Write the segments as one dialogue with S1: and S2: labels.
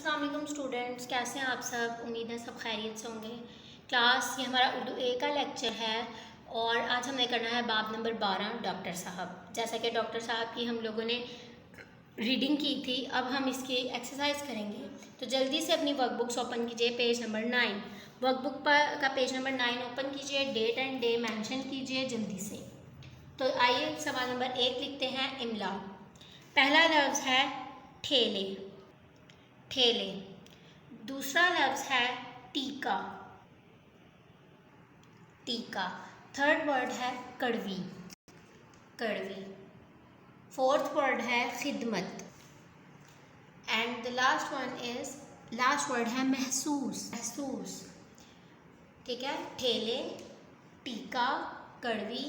S1: अस्सलाम वालेकुम स्टूडेंट्स, कैसे हैं आप सब। उम्मीद है सब खैरियत से होंगे। क्लास ये हमारा उर्दू ए का लेक्चर है और आज हमने करना है बाब नंबर 12 डॉक्टर साहब। जैसा कि डॉक्टर साहब की हम लोगों ने रीडिंग की थी, अब हम इसकी एक्सरसाइज करेंगे। तो जल्दी से अपनी वर्कबुक्स ओपन कीजिए, पेज नंबर 9 वर्कबुक पर का पेज नंबर 9 ओपन कीजिए, डेट एंड डे मेंशन कीजिए जल्दी से। तो आइए सवाल नंबर 1 लिखते हैं, इमला। पहला लफ्ज़ है ठेले, ठेले। दूसरा लफ्ज़ है टीका, टीका। थर्ड वर्ड है कड़वी, कड़वी। फोर्थ वर्ड है खिदमत and the last one is last word है महसूस, महसूस। ठीक है, ठेले, टीका, कड़वी,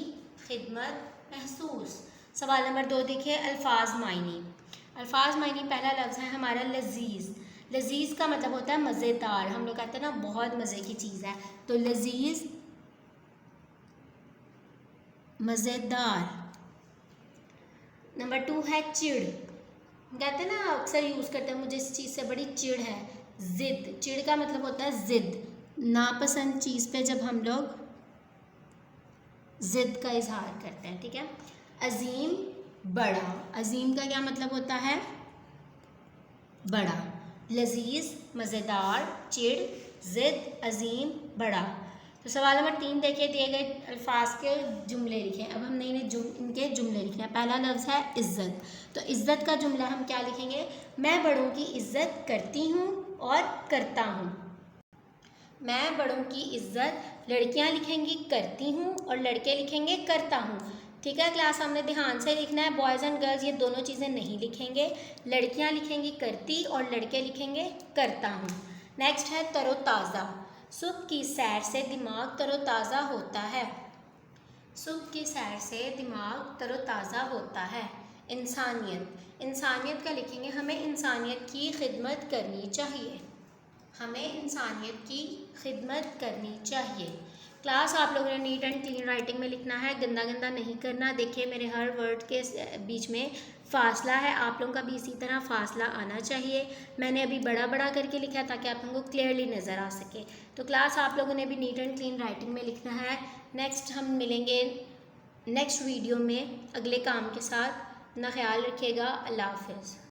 S1: खिदमत, महसूस। सवाल नंबर 2 देखिए, अल्फाज मायनी। अल्फाज मायनी पहला लफ्ज़ है हमारा लजीज़। लजीज़ का मतलब होता है मज़ेदार। हम लोग कहते हैं ना बहुत मज़े की चीज़ है, तो लजीज़ मज़ेदार। नंबर 2 है चिड़। कहते हैं ना, अक्सर यूज़ करते हैं, मुझे इस चीज़ से बड़ी चिड़ है। ज़िद, चिड़ का मतलब होता है ज़िद, नापसंद चीज़ पे जब हम लोग ज़िद का इजहार करते हैं। ठीक है। अजीम, बड़ा। अजीम का क्या मतलब होता है? बड़ा। लजीज़ मज़ेदार, चिड़, ज़िद, अजीम, बड़ा। तो सवाल नंबर 3 देखिए, दिए गए अल्फाज के जुमले लिखें। अब हम नए नए इनके जुमले लिखे हैं। पहला लफ्ज़ है इज़्ज़त। तो इज़्ज़त का जुमला हम क्या लिखेंगे? मैं बड़ों की इज़्ज़त करती हूँ और करता हूँ। मैं बड़ों की इज़्ज़त लड़कियाँ लिखेंगी करती हूँ और लड़के लिखेंगे करता हूँ। ठीक है क्लास, हमने ध्यान से लिखना है। बॉयज़ एंड गर्ल्स ये दोनों चीज़ें नहीं लिखेंगे। लड़कियाँ लिखेंगी करती और लड़के लिखेंगे करता हूँ। नेक्स्ट है तरोताज़ा। सुबह की सैर से दिमाग तरोताज़ा होता है। सुबह की सैर से दिमाग तरोताज़ा होता है। इंसानियत। इंसानियत का लिखेंगे हमें इंसानियत की खिदमत करनी चाहिए, हमें इंसानियत की खिदमत करनी चाहिए। क्लास आप लोगों ने नीट एंड क्लीन राइटिंग में लिखना है, गंदा गंदा नहीं करना। देखिए मेरे हर वर्ड के बीच में फ़ासला है, आप लोगों का भी इसी तरह फ़ासला आना चाहिए। मैंने अभी बड़ा बड़ा करके लिखा है ताकि आप लोगों को क्लियरली नज़र आ सके। तो क्लास आप लोगों ने भी नीट एंड क्लीन राइटिंग में लिखना है। नेक्स्ट हम मिलेंगे नेक्स्ट वीडियो में अगले काम के साथ। अपना ख्याल रखिएगा। अल्लाह हाफ़िज़।